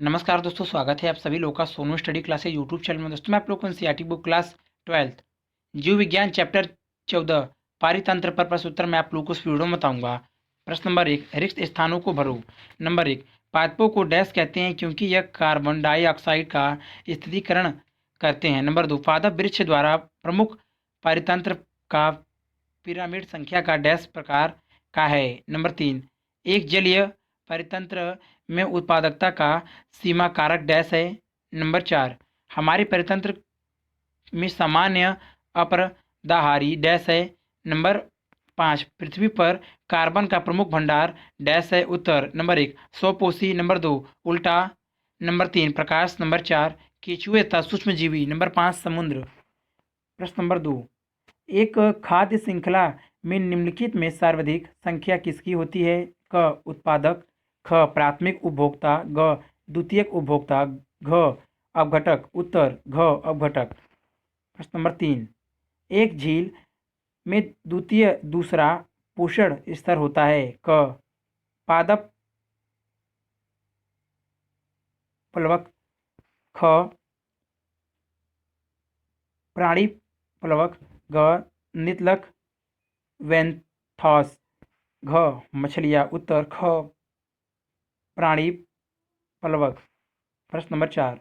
नमस्कार दोस्तों, स्वागत है आप सभी लोगों का Sonu study classes YouTube channel में। दोस्तों मैं आप लोग को एनसीईआरटी बुक क्लास 12th जीव विज्ञान चैप्टर 14 पारितंत्र पर प्रश्न उत्तर मैं आप लोगों को इस वीडियो में बताऊंगा। प्रश्न नंबर 1, रिक्त स्थानों को भरो। नंबर 1, पादपों को डैश कहते हैं क्योंकि यह कार्बन डाइऑक्साइड का स्थिरीकरण करते हैं। नंबर 2, पादप वृक्ष द्वारा प्रमुख पारितंत्र का पिरामिड संख्या का डैश प्रकार का है। नंबर 3, एक जलीय परितंत्र में उत्पादकता का सीमा कारक डैश है। नंबर 4, हमारे परितंत्र में सामान्य अपरदाहारी डैश है। नंबर 5, पृथ्वी पर कार्बन का प्रमुख भंडार डैश है। उत्तर नंबर 1, स्वपोषी। नंबर 2, उल्टा। नंबर 3, प्रकाश। नंबर 4, केंचुए तथा सूक्ष्मजीवी। नंबर 5, समुद्र। प्रश्न नंबर 2, एक खाद्य श्रृंखला में निम्नलिखित में सर्वाधिक संख्या किसकी होती है? क, उत्पादक। ख, प्राथमिक उपभोक्ता। ग, द्वितीयक उपभोक्ता। घ, अपघटक। उत्तर घ, अपघटक। प्रश्न नंबर 3, एक झील में दूसरा पोषण स्तर होता है। क, पादप प्लवक। ख, प्राणी प्लवक। ग, नितलक वेंथॉस। घ, मछलियाँ। उत्तर ख, प्राणी प्लवक। प्रश्न नंबर 4,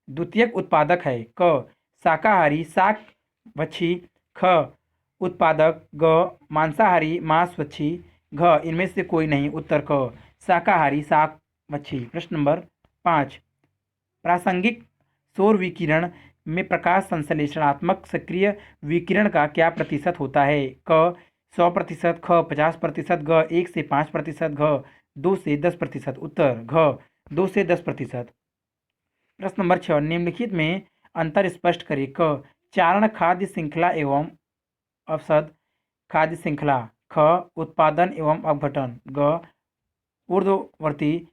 द्वितीयक उत्पादक है। क, शाकाहारी शाक-भक्षी। ख, उत्पादक। ग, मांसाहारी मांस-भक्षी। घ, इनमें से कोई नहीं। उत्तर क, शाकाहारी शाक-भक्षी। प्रश्न नंबर 5, प्रासंगिक सौर विकिरण में प्रकाश संश्लेषणात्मक सक्रिय विकिरण का क्या प्रतिशत होता है? क, 100%। ख, 50%। ग, 1 से 5%। घ, 2 से 10%। उत्तर घ, 2 से 10%। प्रश्न नंबर 6, निम्नलिखित में अंतर स्पष्ट करें। क, चारण खाद्य श्रृंखला एवं अवसाद खाद्य श्रृंखला। ख, उत्पादन एवं अपघटन। ग, ऊर्ध्ववर्ती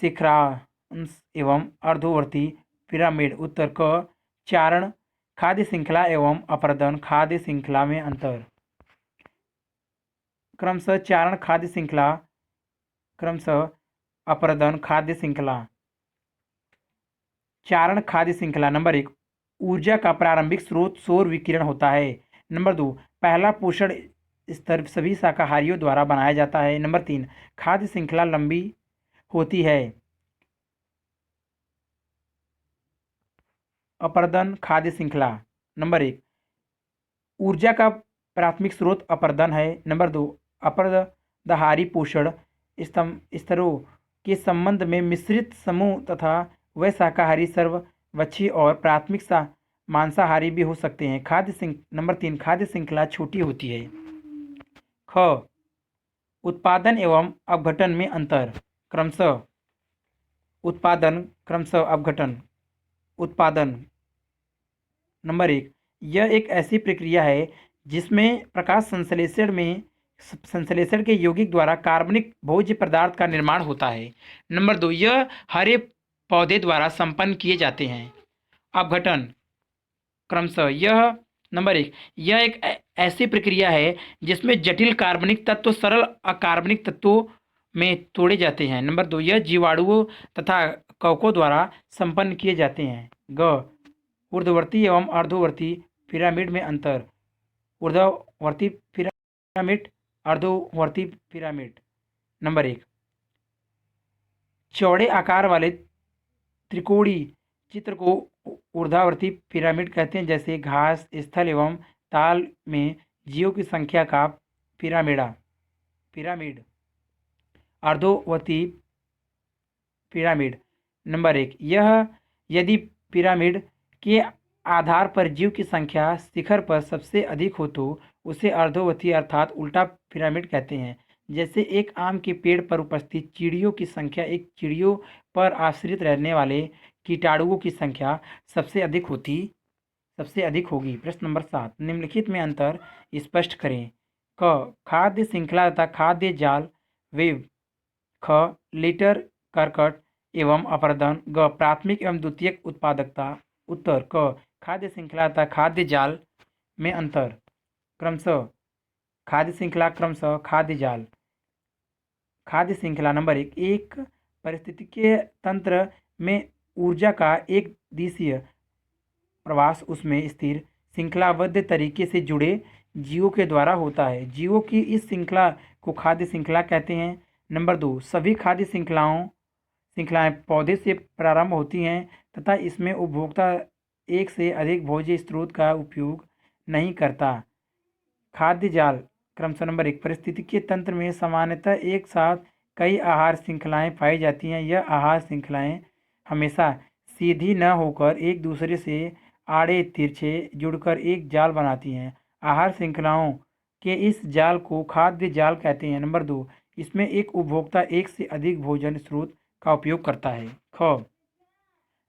शिखरांश एवं अर्धवर्ती पिरामिड। उत्तर क, चारण खाद्य श्रृंखला एवं अपर्दन खाद्य श्रृंखला में अंतर। क्रमशः चारण खाद्य श्रृंखला, क्रमशः अपर्दन खाद्य श्रृंखला। चारण खाद्य श्रृंखला। नंबर 1, ऊर्जा का प्रारंभिक स्रोत सौर विकिरण होता है। नंबर 2, पहला पोषण स्तर सभी शाकाहारियों द्वारा बनाया जाता है। नंबर 3, खाद्य श्रृंखला लंबी होती है। अपर्दन खाद्य श्रृंखला। नंबर 1, ऊर्जा का प्राथमिक स्रोत अपर्दन है। नंबर 2, अपरदहारी पोषण स्तरों के संबंध में मिश्रित समूह तथा वे शाकाहारी सर्वभक्षी और प्राथमिक मांसाहारी भी हो सकते हैं। नंबर 3, खाद्य श्रृंखला छोटी होती है। ख, उत्पादन एवं अपघटन में अंतर। क्रमशः उत्पादन, क्रमशः अपघटन। उत्पादन। नंबर 1, यह एक ऐसी प्रक्रिया है जिसमें प्रकाश संश्लेषण के यौगिक द्वारा कार्बनिक भोज्य पदार्थ का निर्माण होता है। नंबर 2, यह हरे पौधे द्वारा संपन्न किए जाते हैं। अपघटन, क्रमशः यह नंबर 1, यह एक ऐसी प्रक्रिया है जिसमें जटिल कार्बनिक तत्व सरल अकार्बनिक तत्वों में तोड़े जाते हैं। नंबर 2, यह जीवाणुओं तथा कवकों द्वारा संपन्न किए जाते हैं। ग, ऊर्ध्ववर्ती एवं अर्धवर्ती पिरामिड में अंतर। ऊर्ध्ववर्ती पिरामिड, अर्धवर्ती पिरामिड। नंबर 1, चौड़े आकार वाले त्रिकोणीय चित्र को ऊर्ध्वावर्ती पिरामिड कहते हैं, जैसे घास स्थल एवं ताल में जीवों की संख्या का पिरामिड। अर्धवर्ती पिरामिड। नंबर 1, यह यदि पिरामिड के आधार पर जीव की संख्या शिखर पर सबसे अधिक हो तो उसे अर्धवर्ती अर्थात उल्टा पिरामिड कहते हैं। जैसे एक आम के पेड़ पर उपस्थित चिड़ियों की संख्या एक चिड़ियों पर आश्रित रहने वाले कीटाणुओं की संख्या सबसे अधिक होगी। प्रश्न नंबर 7, निम्नलिखित में अंतर स्पष्ट करें। क, खाद्य श्रृंखला तथा खाद्य जाल वेव। ख, लीटर कर्कट एवं अपर्दन। ग, प्राथमिक एवं द्वितीयक उत्पादकता। उत्तर क, खाद्य श्रृंखला तथा खाद्य जाल में अंतर। क्रमशः खाद्य श्रृंखला, क्रमशः खाद्य जाल। खाद्य श्रृंखला नंबर एक पारिस्थितिकीय तंत्र में ऊर्जा का एक दिशीय प्रवास उसमें स्थिर श्रृंखलाबद्ध तरीके से जुड़े जीवों के द्वारा होता है। जीवों की इस श्रृंखला को खाद्य श्रृंखला कहते हैं। नंबर दो, सभी खाद्य श्रृंखलाएं पौधे से प्रारंभ होती हैं तथा इसमें उपभोक्ता एक से अधिक भोज्य स्रोत का उपयोग नहीं करता। खाद्य जाल क्रमशः नंबर एक, पारिस्थितिकीय तंत्र में सामान्यतः एक साथ कई आहार श्रृंखलाएं पाई जाती हैं। यह आहार श्रृंखलाएं हमेशा सीधी न होकर एक दूसरे से आड़े तिरछे जुड़कर एक जाल बनाती हैं। आहार श्रृंखलाओं के इस जाल को खाद्य जाल कहते हैं। नंबर दो, इसमें एक उपभोक्ता एक से अधिक भोजन स्रोत का उपयोग करता है। ख,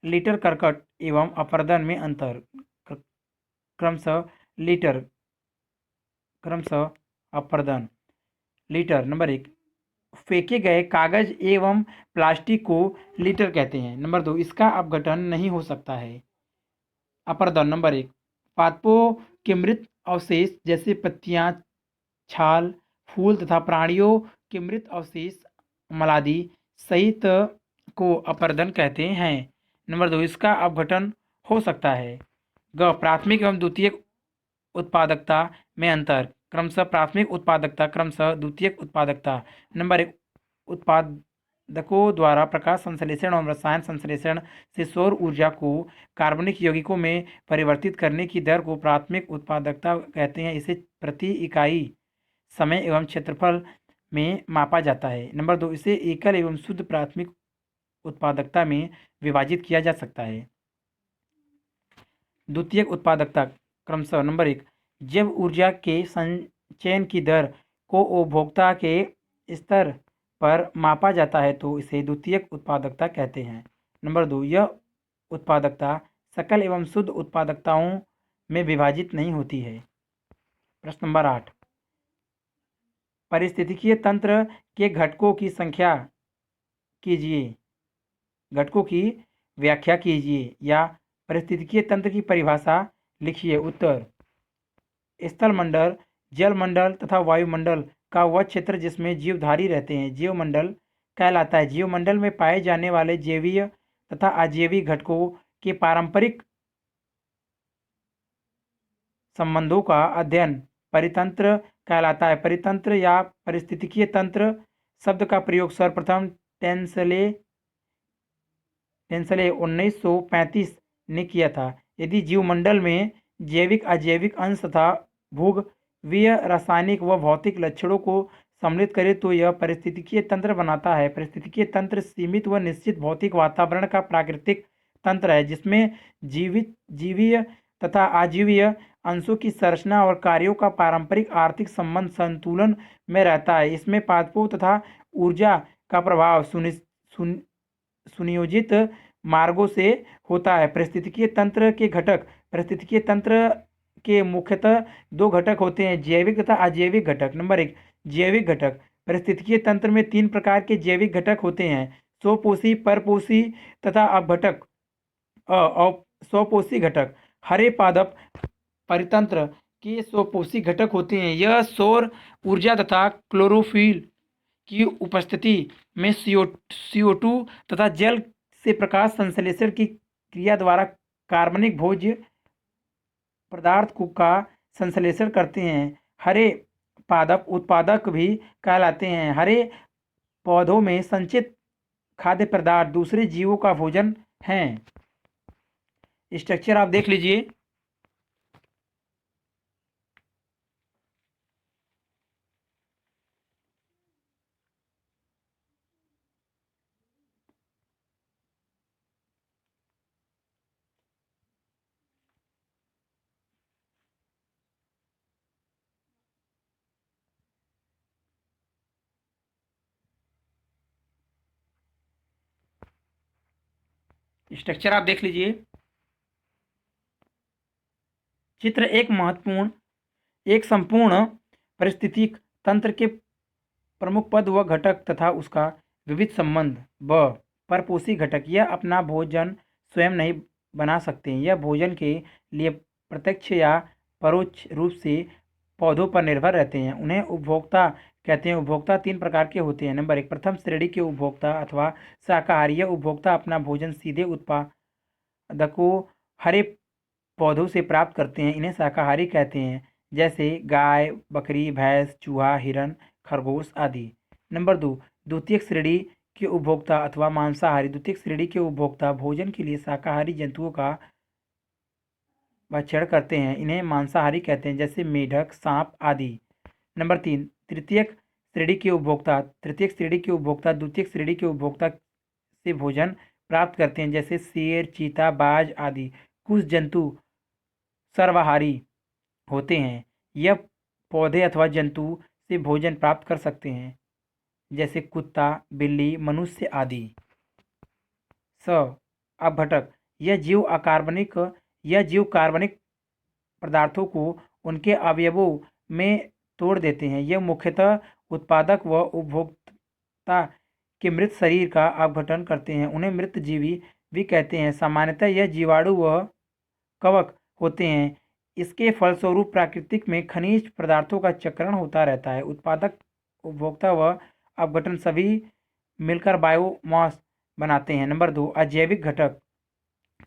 लीटर कर्कट एवं अपर्दन में अंतर क्रमशः लीटर क्रमशः अपर्दन। लीटर नंबर एक, फेंके गए कागज एवं प्लास्टिक को लीटर कहते हैं। नंबर दो, इसका अपघटन नहीं हो सकता है। अपर्दन नंबर एक, पादपों के मृत अवशेष जैसे पत्तियां, छाल, फूल तथा प्राणियों के मृत अवशेष मलादि सहित को अपर्दन कहते हैं। नंबर दो, इसका अपघटन हो सकता है। ग, प्राथमिक एवं द्वितीयक उत्पादकता में अंतर क्रमशः प्राथमिक उत्पादकता क्रमशः द्वितीयक उत्पादकता। नंबर एक, उत्पादकों द्वारा प्रकाश संश्लेषण और रसायन संश्लेषण से सौर ऊर्जा को कार्बनिक यौगिकों में परिवर्तित करने की दर को प्राथमिक उत्पादकता कहते हैं। इसे प्रति इकाई समय एवं क्षेत्रफल में मापा जाता है। नंबर दो, इसे एकल एवं शुद्ध प्राथमिक उत्पादकता में विभाजित किया जा सकता है। द्वितीयक उत्पादकता क्रमशः नंबर एक, जब ऊर्जा के संचयन की दर को उपभोक्ता के स्तर पर मापा जाता है तो इसे द्वितीयक उत्पादकता कहते हैं। नंबर दो, यह उत्पादकता सकल एवं शुद्ध उत्पादकताओं में विभाजित नहीं होती है। प्रश्न नंबर 8, पारिस्थितिकीय तंत्र के घटकों की संख्या कीजिए, घटकों की व्याख्या कीजिए या पारिस्थितिकीय तंत्र की परिभाषा लिखिए। उत्तर, स्थलमंडल, जलमंडल तथा वायुमंडल का वह क्षेत्र जिसमें जीवधारी रहते हैं जीवमंडल कहलाता है। जीवमंडल में पाए जाने वाले जैवीय तथा अजैवीय घटकों के पारंपरिक संबंधों का अध्ययन परितंत्र कहलाता है। परितंत्र या पारिस्थितिकीय तंत्र शब्द का प्रयोग सर्वप्रथम टेंसले 1935 ने किया था। यदि जीवमंडल में जैविक अजैविक अंश तथा भूगर्भीय रासायनिक व भौतिक लक्षणों को सम्मिलित करे तो यह पारिस्थितिकीय तंत्र बनाता है। पारिस्थितिकीय तंत्र सीमित व निश्चित भौतिक वातावरण का प्राकृतिक तंत्र है जिसमें जीवीय तथा अजीवीय अंशों की संरचना और कार्यों का पारंपरिक आर्थिक संबंध संतुलन में रहता है। इसमें पादपों तथा ऊर्जा का प्रभाव सुनियोजित मार्गों से होता है। पारिस्थितिकीय तंत्र के घटक, पारिस्थितिकीय तंत्र के मुख्यतः दो घटक होते हैं, जैविक तथा अजैविक घटक। नंबर एक, जैविक घटक। पारिस्थितिकीय तंत्र में तीन प्रकार के जैविक घटक होते हैं, स्वपोषी, परपोषी तथा अपघटक स्वपोषी घटक। हरे पादप परितंत्र के स्वपोषी घटक होते हैं। यह सौर ऊर्जा तथा क्लोरोफिल की उपस्थिति में CO2 तथा जल से प्रकाश संश्लेषण की क्रिया द्वारा कार्बनिक भोज्य पदार्थ का संश्लेषण करते हैं। हरे पादप उत्पादक भी कहलाते हैं। हरे पौधों में संचित खाद्य पदार्थ दूसरे जीवों का भोजन हैं। स्ट्रक्चर आप देख लीजिए। स्ट्रक्चर आप देख लीजिए। चित्र एक संपूर्ण पारिस्थितिक तंत्र के प्रमुख पद व घटक तथा उसका विविध संबंध। ब, परपोषी घटक। यह अपना भोजन स्वयं नहीं बना सकते। यह भोजन के लिए प्रत्यक्ष या परोक्ष रूप से पौधों पर निर्भर रहते हैं। उन्हें उपभोक्ता कहते हैं। उपभोक्ता 3 प्रकार के होते हैं। नंबर 1, प्रथम श्रेणी के उपभोक्ता अथवा शाकाहारी। यह उपभोक्ता अपना भोजन सीधे उत्पादकों हरे पौधों से प्राप्त करते हैं, इन्हें शाकाहारी कहते हैं, जैसे गाय, बकरी, भैंस, चूहा, हिरन, खरगोश आदि। नंबर 2, द्वितीयक श्रेणी के उपभोक्ता अथवा मांसाहारी। द्वितीयक श्रेणी के उपभोक्ता भोजन के लिए शाकाहारी जंतुओं का भक्षण करते हैं, इन्हें मांसाहारी कहते हैं, जैसे मेढक, सांप आदि। नंबर 3, तृतीयक श्रेणी के उपभोक्ता। तृतीयक श्रेणी के उपभोक्ता द्वितीयक श्रेणी के उपभोक्ता से भोजन प्राप्त करते हैं, जैसे शेर, चीता, बाज आदि। कुछ जंतु सर्वाहारी होते हैं, यह पौधे अथवा जंतु से भोजन प्राप्त कर सकते हैं, जैसे कुत्ता, बिल्ली, मनुष्य आदि। अपघटक। यह जीव कार्बनिक पदार्थों को उनके अवयवों में तोड़ देते हैं। यह मुख्यतः उत्पादक व उपभोक्ता के मृत शरीर का अपघटन करते हैं, उन्हें मृतजीवी भी कहते हैं। सामान्यतः यह जीवाणु व कवक होते हैं। इसके फलस्वरूप प्राकृतिक में खनिज पदार्थों का चक्रण होता रहता है। उत्पादक, उपभोक्ता व अपघटन सभी मिलकर बायोमास बनाते हैं। नंबर 2, अजैविक घटक।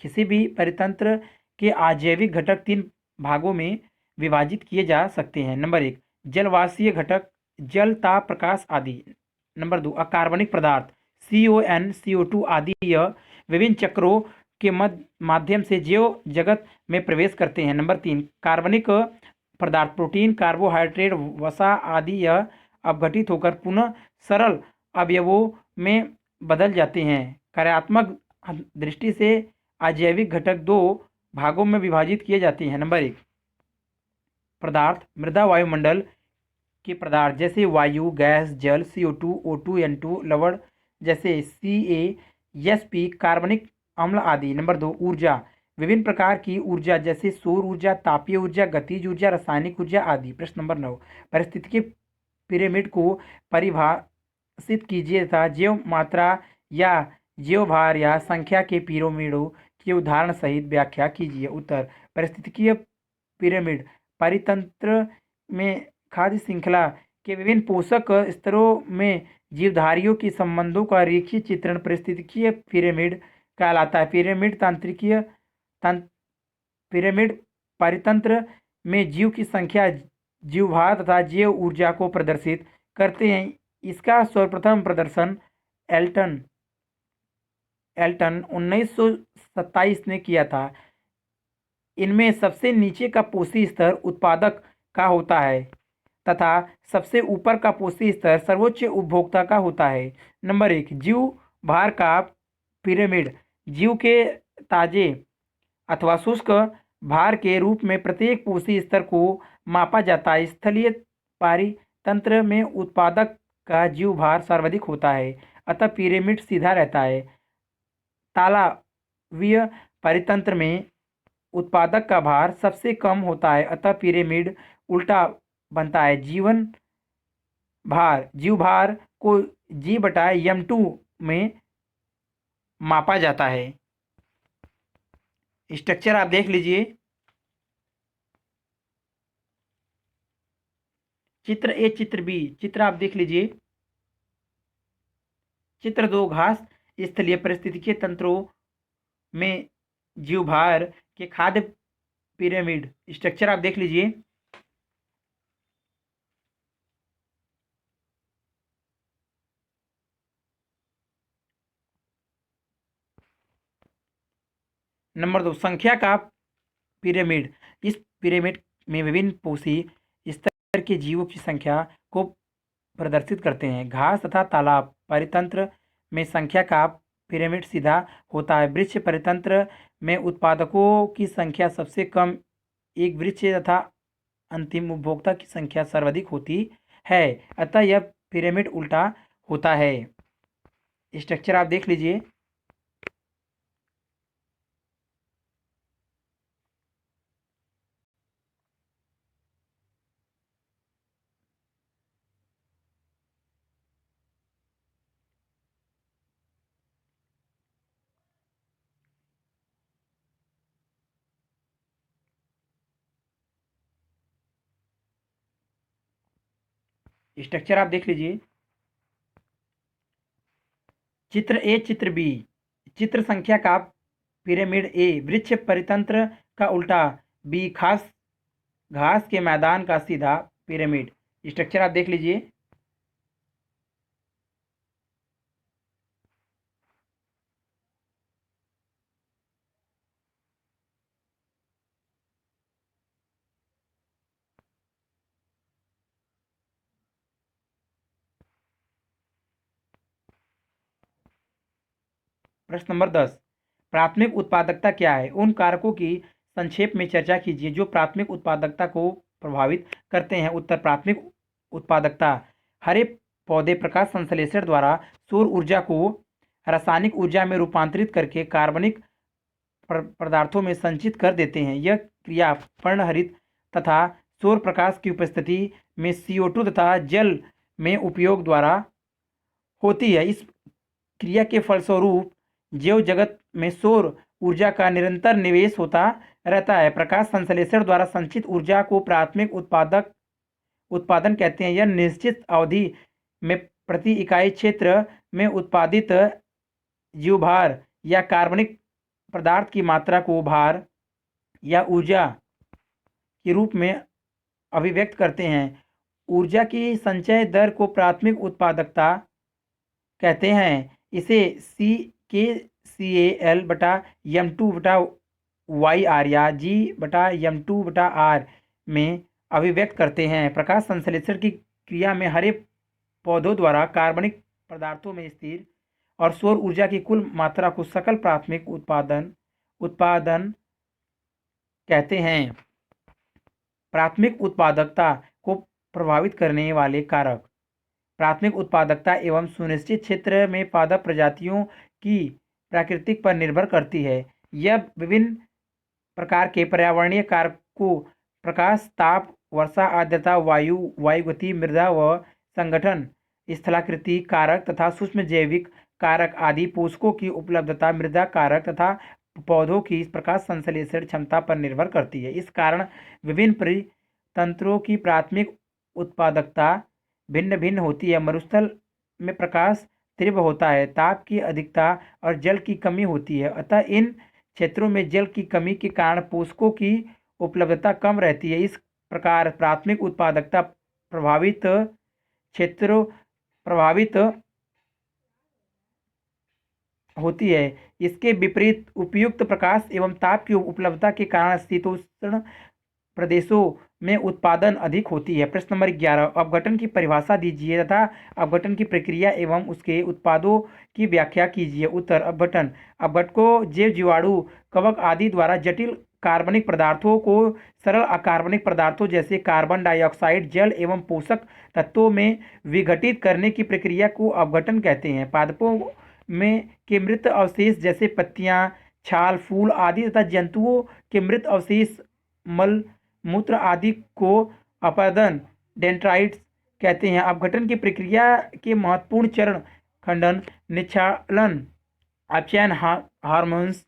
किसी भी परितंत्र के अजैविक घटक 3 भागों में विभाजित किए जा सकते हैं। नंबर 1, जलवाष्पीय घटक, जल, ताप, प्रकाश आदि। नंबर 2, अकार्बनिक पदार्थ, CO2, CO2 आदि। यह विभिन्न चक्रों के माध्यम से जैव जगत में प्रवेश करते हैं। नंबर 3, कार्बनिक पदार्थ, प्रोटीन, कार्बोहाइड्रेट, वसा आदि। यह अपघटित होकर पुनः सरल अवयवों में बदल जाते हैं। कार्यात्मक दृष्टि से अजैविक घटक 2 भागों में विभाजित किए जाते हैं। नंबर 1, पदार्थ, मृदा वायुमंडल के पदार्थ, जैसे वायु, गैस, जल, CO2, O2, N2, लवण जैसे CaSP, कार्बनिक अम्ल आदि। नंबर 2, ऊर्जा, विभिन्न प्रकार की ऊर्जा, जैसे सौर ऊर्जा, तापीय ऊर्जा, गतिज ऊर्जा, रासायनिक ऊर्जा आदि। प्रश्न नंबर 9, पारिस्थितिकी पिरामिड को परिभाषित कीजिए तथा जैव मात्रा या जैव भार या संख्या के पिरामिडों के उदाहरण सहित व्याख्या कीजिए। उत्तर, पारिस्थितिकीय पिरामिड परितंत्र में खाद्य श्रृंखला के विभिन्न पोषक स्तरों में जीवधारियों के संबंधों का रेखीय चित्रण पारिस्थितिकीय पिरामिड कहलाता है। पिरामिड परितंत्र में जीव की संख्या, जीवभार तथा जैव ऊर्जा को प्रदर्शित करते हैं। इसका सर्वप्रथम प्रदर्शन एल्टन 1927 ने किया था। इनमें सबसे नीचे का पोषी स्तर उत्पादक का होता है तथा सबसे ऊपर का पोषी स्तर सर्वोच्च उपभोक्ता का होता है। नंबर 1, जीव भार का पिरामिड। जीव के ताजे अथवा शुष्क भार के रूप में प्रत्येक पोषी स्तर को मापा जाता है। स्थलीय पारितंत्र में उत्पादक का जीव भार सर्वाधिक होता है, अतः पिरामिड सीधा रहता है। तालव्य परितंत्र में उत्पादक का भार सबसे कम होता है, अतः पिरामिड उल्टा बनता है। जीव भार को G/m2 में मापा जाता है। स्ट्रक्चर आप देख लीजिए। चित्र ए, चित्र बी। चित्र आप देख लीजिए। चित्र 2, घास स्थलीय पारिस्थितिकीय तंत्रों में जीवभार के खाद्य पिरामिड। स्ट्रक्चर आप देख लीजिए। नंबर 2, संख्या का पिरामिड। इस पिरामिड में विभिन्न पोषी स्तर के जीवों की संख्या को प्रदर्शित करते हैं। घास तथा तालाब परितंत्र में संख्या का पिरामिड सीधा होता है। वृक्ष परितंत्र में उत्पादकों की संख्या सबसे कम, एक वृक्ष तथा अंतिम उपभोक्ता की संख्या सर्वाधिक होती है, अतः यह पिरामिड उल्टा होता है। स्ट्रक्चर आप देख लीजिए। स्ट्रक्चर आप देख लीजिए। चित्र ए, चित्र बी। चित्र संख्या का पिरामिड ए वृक्ष परितंत्र का उल्टा, बी खास घास के मैदान का सीधा पिरामिड। स्ट्रक्चर आप देख लीजिए। प्रश्न नंबर 10, प्राथमिक उत्पादकता क्या है? उन कारकों की संक्षेप में चर्चा कीजिए जो प्राथमिक उत्पादकता को प्रभावित करते हैं। उत्तर, प्राथमिक उत्पादकता हरे पौधे प्रकाश संश्लेषण द्वारा सौर ऊर्जा को रासायनिक ऊर्जा में रूपांतरित करके कार्बनिक पदार्थों में संचित कर देते हैं। यह क्रिया पर्णहरित तथा सौर प्रकाश की उपस्थिति में CO2 तथा जल में उपयोग द्वारा होती है। इस क्रिया के फलस्वरूप जैव जगत में सौर ऊर्जा का निरंतर निवेश होता रहता है। प्रकाश संश्लेषण द्वारा संचित ऊर्जा को प्राथमिक उत्पादन कहते हैं। यह निश्चित अवधि में प्रति इकाई क्षेत्र में उत्पादित जीवभार या कार्बनिक पदार्थ की मात्रा को भार या ऊर्जा के रूप में अभिव्यक्त करते हैं। ऊर्जा की संचय दर को प्राथमिक उत्पादकता कहते हैं। इसे KCAL/M2/YR या G/M2/R में अभिव्यक्त करते हैं। प्रकाश संश्लेषण की क्रिया में हरे पौधों द्वारा कार्बनिक पदार्थों में स्थिर और सौर ऊर्जा की कुल मात्रा को सकल प्राथमिक उत्पादन कहते हैं। प्राथमिक उत्पादकता को प्रभावित करने वाले कारक। प्राथमिक उत्पादकता एवं सुनिश्चित क्षेत्र में पादप प्रजातियों की प्रकृति पर निर्भर करती है। यह विभिन्न प्रकार के पर्यावरणीय कारकों, प्रकाश, ताप, वर्षा, आर्द्रता, वायुगति, मृदा व संगठन, स्थलाकृति कारक तथा सूक्ष्म जैविक कारक आदि, पोषकों की उपलब्धता, मृदा कारक तथा पौधों की प्रकाश संश्लेषण क्षमता पर निर्भर करती है। इस कारण विभिन्न परितंत्रों की प्राथमिक उत्पादकता भिन्न भिन्न होती है। मरुस्थल में प्रकाश तीव्र होता है, ताप की अधिकता और जल की कमी होती है, अतः इन क्षेत्रों में जल की कमी के कारण पोषकों की उपलब्धता कम रहती है। इस प्रकार प्राथमिक उत्पादकता प्रभावित क्षेत्रों प्रभावित होती है। इसके विपरीत उपयुक्त प्रकाश एवं ताप की उपलब्धता के कारण शीतोष्ण प्रदेशों में उत्पादन अधिक होती है। प्रश्न नंबर 11, अपघटन की परिभाषा दीजिए तथा अपघटन की प्रक्रिया एवं उसके उत्पादों की व्याख्या कीजिए। उत्तर, अपघटकों जैव जीवाणु, कवक आदि द्वारा जटिल कार्बनिक पदार्थों को सरल अकार्बनिक पदार्थों जैसे कार्बन डाइऑक्साइड, जल एवं पोषक तत्वों में विघटित करने की प्रक्रिया को अपघटन कहते हैं। पादपों में के मृत अवशेष जैसे पत्तियां, छाल, फूल आदि तथा जंतुओं के मृत अवशेष, मल मूत्र आदि को अपरदन डेंड्राइट्स कहते हैं। अपघटन की प्रक्रिया के महत्वपूर्ण चरण खंडन, निक्षालन, अपचयन, हार्मोन्स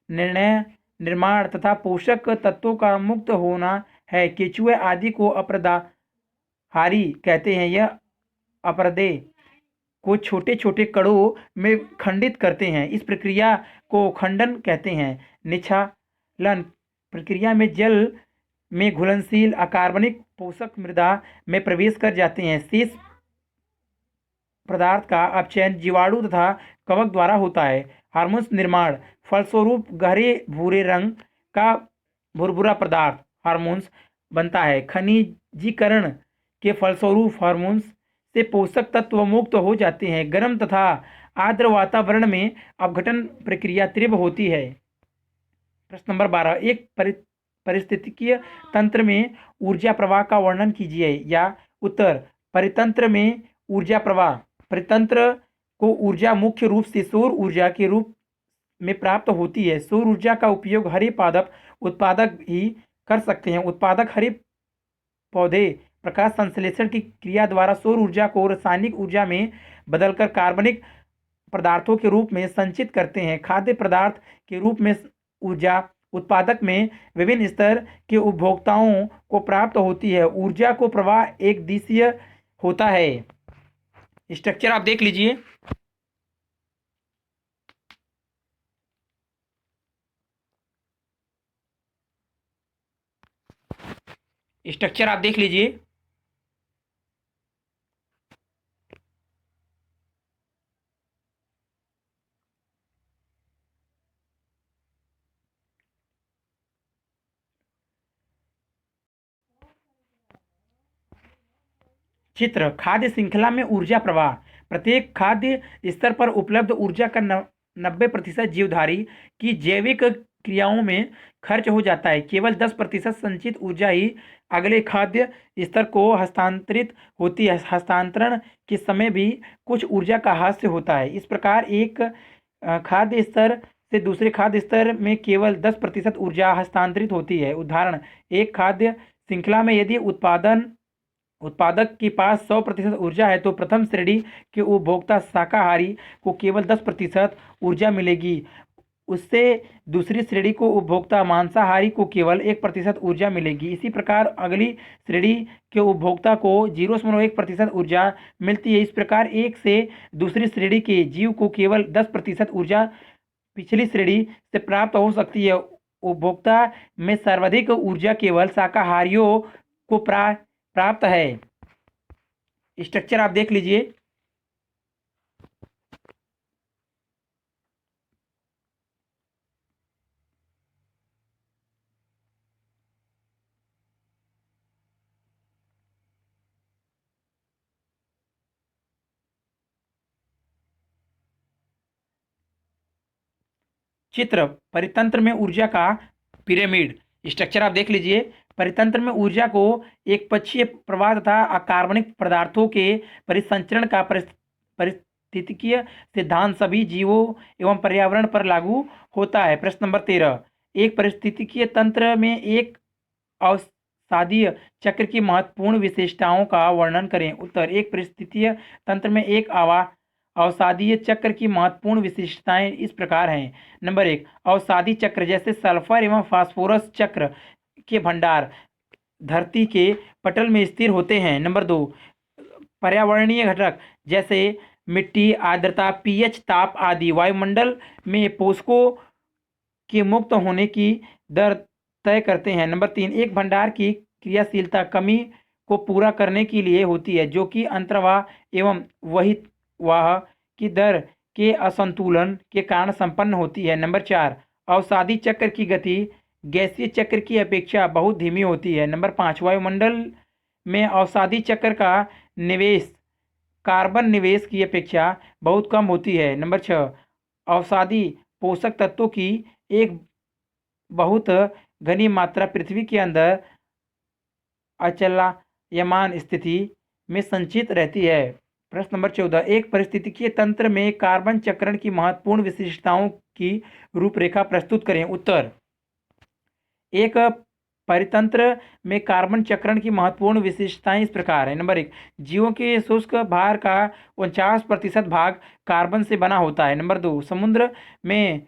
निर्माण तथा पोषक तत्वों का मुक्त होना है। केंचुए आदि को अपरदाहारी कहते हैं। यह अपरदे को छोटे छोटे कणों में खंडित करते हैं। इस प्रक्रिया को खंडन कहते हैं। निक्षालन प्रक्रिया में जल में घुलनशील अकार्बनिक पोषक मृदा में प्रवेश कर जाते हैं। शेष पदार्थ का अपचयन जीवाणु तथा कवक द्वारा होता है। हार्मोन्स निर्माण फलस्वरूप गहरे भूरे रंग का भुरभुरा पदार्थ हार्मोन्स बनता है। खनिजीकरण के फलस्वरूप हार्मोन्स से पोषक तत्व मुक्त हो जाते हैं। गर्म तथा आर्द्र वातावरण में अपघटन प्रक्रिया तीव्र होती है। प्रश्न नंबर 12, एक परिस्थितिकीय तंत्र में ऊर्जा प्रवाह का वर्णन कीजिए। या उत्तर, परितंत्र में ऊर्जा प्रवाह। परितंत्र को ऊर्जा मुख्य रूप से सौर ऊर्जा के रूप में प्राप्त होती है। सौर ऊर्जा का उपयोग हरे पादप उत्पादक ही कर सकते हैं। उत्पादक हरे पौधे प्रकाश संश्लेषण की क्रिया द्वारा सौर ऊर्जा को रासायनिक ऊर्जा में बदलकर कार्बनिक पदार्थों के रूप में संचित करते हैं। खाद्य पदार्थ के रूप में ऊर्जा उत्पादक में विभिन्न स्तर के उपभोक्ताओं को प्राप्त होती है। ऊर्जा को प्रवाह एक दिशीय होता है। स्ट्रक्चर आप देख लीजिए। स्ट्रक्चर आप देख लीजिए। चित्र खाद्य श्रृंखला में ऊर्जा प्रवाह। प्रत्येक खाद्य स्तर पर उपलब्ध ऊर्जा का 90% जीवधारी की जैविक क्रियाओं में खर्च हो जाता है। केवल 10% संचित ऊर्जा ही अगले खाद्य स्तर को हस्तांतरित होती है। हस्तांतरण के समय भी कुछ ऊर्जा का हास्य होता है। इस प्रकार एक खाद्य स्तर से दूसरे खाद्य स्तर में केवल 10% ऊर्जा हस्तांतरित होती है। उदाहरण, एक खाद्य श्रृंखला में यदि उत्पादक के पास 100% ऊर्जा है तो प्रथम श्रेणी के उपभोक्ता शाकाहारी को केवल 10% ऊर्जा मिलेगी। उससे दूसरी श्रेणी को उपभोक्ता मांसाहारी को केवल 1% ऊर्जा मिलेगी। इसी प्रकार अगली श्रेणी के उपभोक्ता को 0.1% ऊर्जा मिलती है। इस प्रकार एक से दूसरी श्रेणी के जीव को केवल 10% ऊर्जा पिछली श्रेणी से प्राप्त हो सकती है। उपभोक्ता में सर्वाधिक ऊर्जा केवल शाकाहारियों को प्राप्त है। स्ट्रक्चर आप देख लीजिए। चित्र परितंत्र में ऊर्जा का पिरामिड। स्ट्रक्चर आप देख लीजिए। परितंत्र में ऊर्जा को एक पक्षीय प्रवाह तथा अकार्बनिक पदार्थों के परिसंचरण का पारिस्थितिकीय सिद्धांत सभी जीवों एवं पर्यावरण पर लागू होता है। प्रश्न नंबर 13, एक पारिस्थितिकीय तंत्र में एक अवसादीय चक्र की महत्वपूर्ण विशेषताओं का वर्णन करें। उत्तर, एक पारिस्थितिकीय तंत्र में एक अवसादीय चक्र की महत्वपूर्ण विशेषताएं इस प्रकार हैं। नंबर 1, अवसादी चक्र जैसे सल्फर एवं फास्फोरस चक्र के भंडार धरती के पटल में स्थिर होते हैं। नंबर 2, पर्यावरणीय घटक जैसे मिट्टी, आर्द्रता, पीएच, ताप आदि वायुमंडल में पोषकों के मुक्त होने की दर तय करते हैं। नंबर 3, एक भंडार की क्रियाशीलता कमी को पूरा करने के लिए होती है जो कि अंतर्वाह एवं बहिर्वाह की दर के असंतुलन के कारण संपन्न होती है। नंबर 4, अवसादी चक्र की गति गैसीय चक्र की अपेक्षा बहुत धीमी होती है। नंबर 5, वायुमंडल में अवसादी चक्र का निवेश कार्बन निवेश की अपेक्षा बहुत कम होती है। नंबर 6, अवसादी पोषक तत्वों की एक बहुत घनी मात्रा पृथ्वी के अंदर अचलायमान स्थिति में संचित रहती है। प्रश्न नंबर 14, एक पारिस्थितिकीय तंत्र में कार्बन चक्रण की महत्वपूर्ण विशेषताओं की रूपरेखा प्रस्तुत करें। उत्तर, एक परितंत्र में कार्बन चक्रण की महत्वपूर्ण विशेषताएं इस प्रकार है। नंबर 1, जीवों के शुष्क भार का 49% भाग कार्बन से बना होता है। नंबर 2, समुद्र में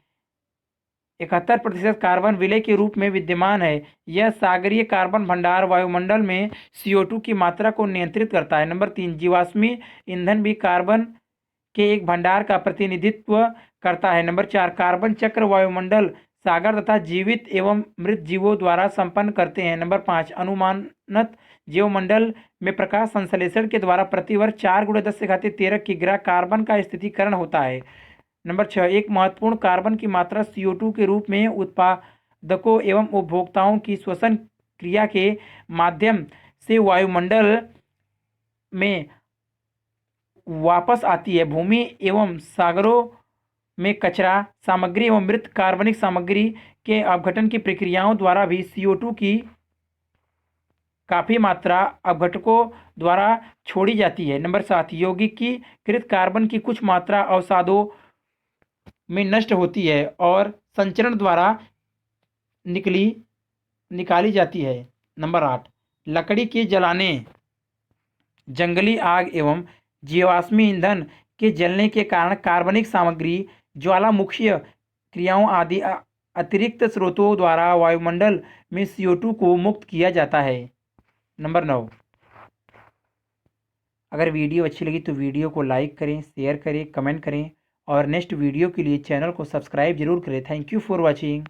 71% कार्बन विलय के रूप में विद्यमान है। यह सागरीय कार्बन भंडार वायुमंडल में CO2 की मात्रा को नियंत्रित करता है। नंबर 3, जीवाश्मी ईंधन भी कार्बन के एक भंडार का प्रतिनिधित्व करता है। नंबर 4, कार्बन चक्र वायुमंडल, सागर तथा जीवित एवं मृत जीवों द्वारा संपन्न करते हैं। नंबर 5, अनुमानत जीवमंडल में प्रकाश संश्लेषण के द्वारा प्रतिवर्ष 4 × 10⁻13 किग्रा कार्बन का स्थिरीकरण होता है। नंबर 6, एक महत्वपूर्ण कार्बन की मात्रा CO2 के रूप में उत्पादकों एवं उपभोक्ताओं की श्वसन क्रिया के माध्यम से वायुमंडल में वापस आती है। भूमि एवं सागरों में कचरा सामग्री एवं मृत कार्बनिक सामग्री के अपघटन की प्रक्रियाओं द्वारा भी CO2 की काफ़ी मात्रा अपघटकों द्वारा छोड़ी जाती है। नंबर 7, यौगिकीकृत कार्बन की कुछ मात्रा अवसादों में नष्ट होती है और संचरण द्वारा निकाली जाती है। नंबर 8, लकड़ी के जलाने, जंगली आग एवं जीवाश्मी ईंधन के जलने के कारण कार्बनिक सामग्री ज्वालामुखीय क्रियाओं आदि अतिरिक्त स्रोतों द्वारा वायुमंडल में CO2 को मुक्त किया जाता है। नंबर 9, अगर वीडियो अच्छी लगी तो वीडियो को लाइक करें, शेयर करें, कमेंट करें और नेक्स्ट वीडियो के लिए चैनल को सब्सक्राइब जरूर करें। Thank you for watching.